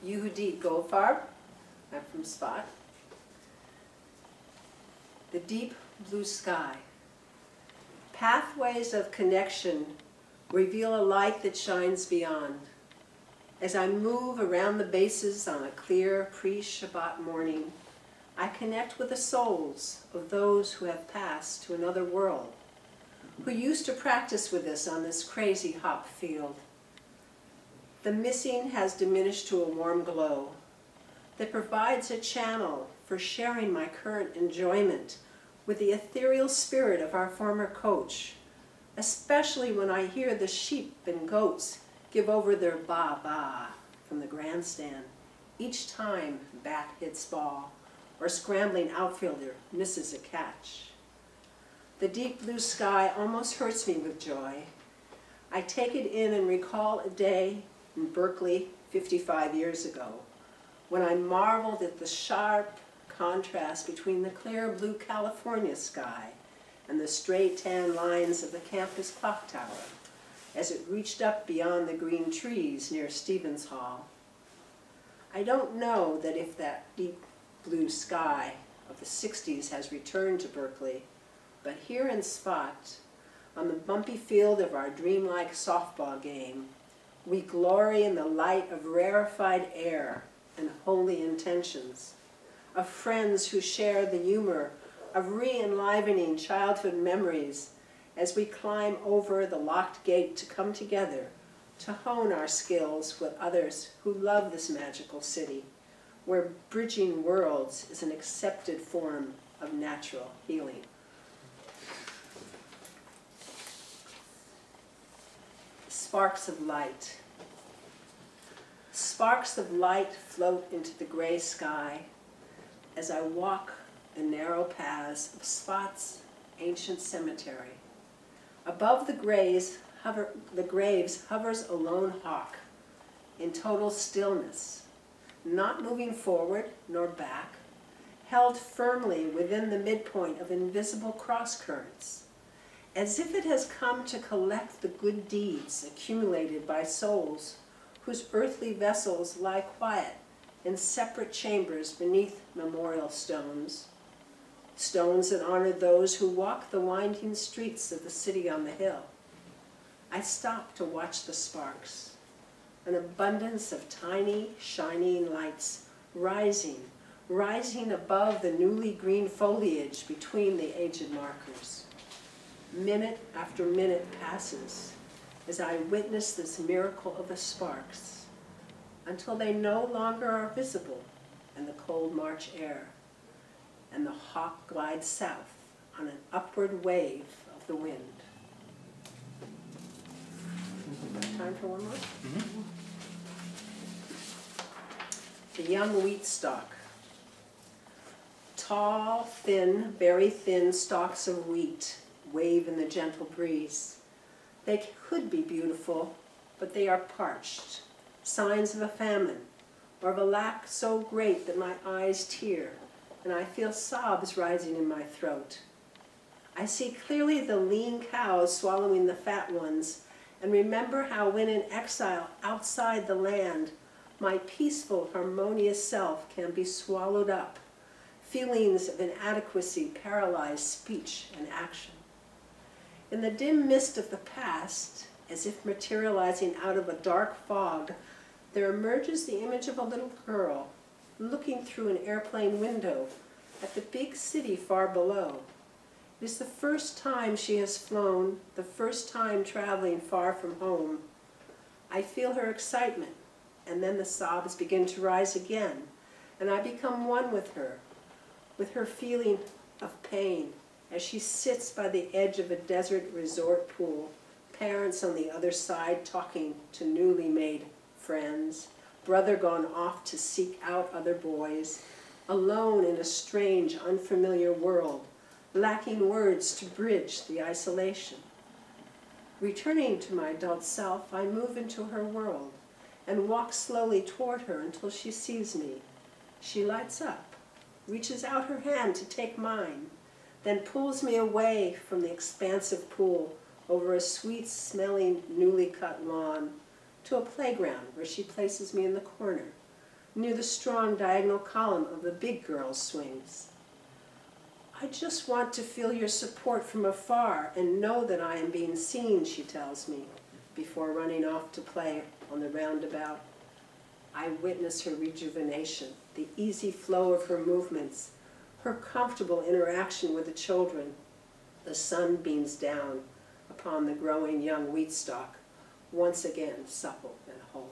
Yehudit Goldfarb. I'm from Spot. The deep blue sky. Pathways of connection reveal a light that shines beyond. As I move around the bases on a clear pre-Shabbat morning, I connect with the souls of those who have passed to another world, who used to practice with us on this crazy hop field. The missing has diminished to a warm glow that provides a channel for sharing my current enjoyment with the ethereal spirit of our former coach, especially when I hear the sheep and goats give over their ba-ba from the grandstand each time bat hits ball or scrambling outfielder misses a catch. The deep blue sky almost hurts me with joy. I take it in and recall a day in Berkeley 55 years ago when I marveled at the sharp contrast between the clear blue California sky and the straight tan lines of the campus clock tower as it reached up beyond the green trees near Stevens Hall. I don't know that if that deep blue sky of the 60s has returned to Berkeley, but here in Spot, on the bumpy field of our dreamlike softball game, we glory in the light of rarefied air and holy intentions, of friends who share the humor of re-enlivening childhood memories as we climb over the locked gate to come together to hone our skills with others who love this magical city, where bridging worlds is an accepted form of natural healing. Sparks of light. Sparks of light float into the gray sky as I walk the narrow paths of Spot's ancient cemetery. Above the graves hovers a lone hawk in total stillness, not moving forward nor back, held firmly within the midpoint of invisible cross currents, as if it has come to collect the good deeds accumulated by souls whose earthly vessels lie quiet in separate chambers beneath memorial stones, stones that honor those who walk the winding streets of the city on the hill. I stop to watch the sparks, an abundance of tiny, shining lights rising above the newly green foliage between the aged markers. Minute after minute passes as I witness this miracle of the sparks until they no longer are visible in the cold March air, and the hawk glides south on an upward wave of the wind. Time for one more? Mm-hmm. The young wheat stalk. Tall, thin, very thin stalks of wheat wave in the gentle breeze. They could be beautiful, but they are parched, signs of a famine, or of a lack so great that my eyes tear, and I feel sobs rising in my throat. I see clearly the lean cows swallowing the fat ones, and remember how when in exile outside the land, my peaceful, harmonious self can be swallowed up. Feelings of inadequacy paralyze speech and action. In the dim mist of the past, as if materializing out of a dark fog, there emerges the image of a little girl looking through an airplane window at the big city far below. It is the first time she has flown, the first time traveling far from home. I feel her excitement, and then the sobs begin to rise again, and I become one with her feeling of pain as she sits by the edge of a desert resort pool, parents on the other side talking to newly made friends, brother gone off to seek out other boys, alone in a strange, unfamiliar world, lacking words to bridge the isolation. Returning to my adult self, I move into her world and walk slowly toward her until she sees me. She lights up, reaches out her hand to take mine, then pulls me away from the expansive pool over a sweet-smelling, newly cut lawn to a playground where she places me in the corner, near the strong diagonal column of the big girl's swings. I just want to feel your support from afar and know that I am being seen, she tells me, before running off to play on the roundabout. I witness her rejuvenation, the easy flow of her movements, her comfortable interaction with the children. The sun beams down upon the growing young wheat stalk, once again supple and whole.